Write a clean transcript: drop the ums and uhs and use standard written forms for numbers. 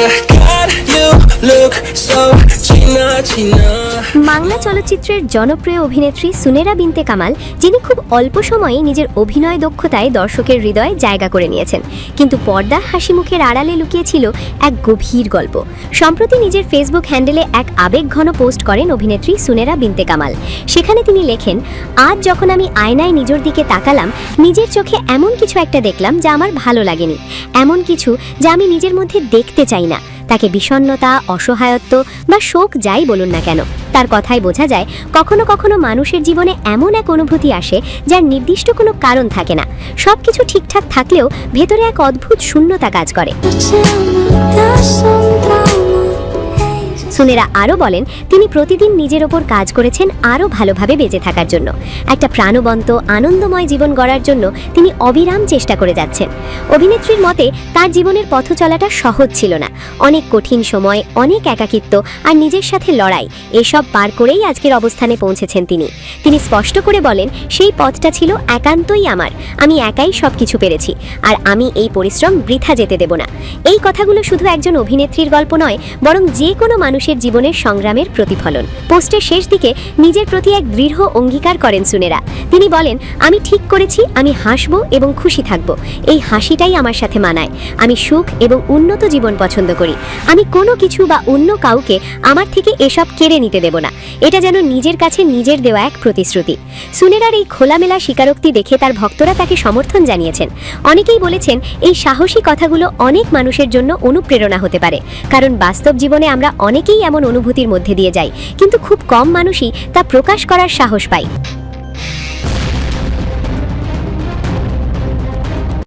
God, you look so China, China. Bangla চলচ্চিত্রের জনপ্রিয় অভিনেত্রী সুনেরা বিনতে কামাল, যিনি খুব অল্প সময়ে নিজের অভিনয় দক্ষতায় দর্শকের হৃদয়ে জায়গা করে নিয়েছেন, কিন্তু পর্দার হাসি মুখের আড়ালে লুকিয়েছিল এক গভীর গল্প। সম্প্রতি নিজের ফেসবুক হ্যান্ডেলে এক আবেগঘন পোস্ট করেন অভিনেত্রী সুনেরা বিনতে কামাল। সেখানে তিনি লেখেন, আজ যখন আমি আয়নায় নিজের দিকে তাকালাম, নিজের চোখে এমন কিছু একটা দেখলাম যা আমার ভালো লাগেনি, এমন কিছু যা আমি নিজের মধ্যে দেখতে চাই না। তাকে বিষণ্ণতা, অসহায়ত্ব বা শোক যাই বলুন না কেন, তার কথায় বোঝা যায় কখনো কখনো মানুষের জীবনে এমন এক অনুভূতি আসে যার নির্দিষ্ট কোনো কারণ থাকে না। সবকিছু ঠিকঠাক থাকলেও ভেতরে এক অদ্ভুত শূন্যতা কাজ করে। সুনেরা আরও বলেন, তিনি প্রতিদিন নিজের ওপর কাজ করেছেন আরও ভালোভাবে বেঁচে থাকার জন্য। একটা প্রাণবন্ত, আনন্দময় জীবন গড়ার জন্য তিনি অবিরাম চেষ্টা করে যাচ্ছেন। অভিনেত্রীর মতে তার জীবনের পথ চলাটা সহজ ছিল না। অনেক কঠিন সময়, অনেক একাকিত্ব আর নিজের সাথে লড়াই, এসব পার করেই আজকের অবস্থানে পৌঁছেছেন তিনি। তিনি স্পষ্ট করে বলেন, সেই পথটা ছিল একান্তই আমার, আমি একাই সব কিছু পেরেছি, আর আমি এই পরিশ্রম বৃথা যেতে দেব না। এই কথাগুলো শুধু একজন অভিনেত্রীর গল্প নয়, বরং যে কোনো মানুষের জীবনের সংগ্রামের প্রতিফলন। পোস্টের শেষ দিকে নিজের প্রতি এক দৃঢ় অঙ্গীকার করেন সুনেরা। তিনি বলেন, আমি ঠিক করেছি, আমি হাসবো এবং খুশি থাকব। এই হাসিটাই আমার সাথে মানায়। আমি সুখ এবং উন্নত জীবন পছন্দ করি। আমি কোনো কিছু বা অন্য কাউকে আমার থেকে এসব কেড়ে নিতে দেব না। এটা যেন নিজের কাছে নিজের দেওয়া এক প্রতিশ্রুতি। সুনেরার এই খোলামেলা স্বীকারোক্তি দেখে তার ভক্তরা তাকে সমর্থন জানিয়েছেন। অনেকেই বলেছেন, এই সাহসী কথাগুলো অনেক মানুষের জন্য অনুপ্রেরণা হতে পারে, কারণ বাস্তব জীবনে আমরা অনেকেই এমন অনুভূতির মধ্যে দিয়ে যাই, কিন্তু খুব কম মানুষই তা প্রকাশ করার সাহস পায়।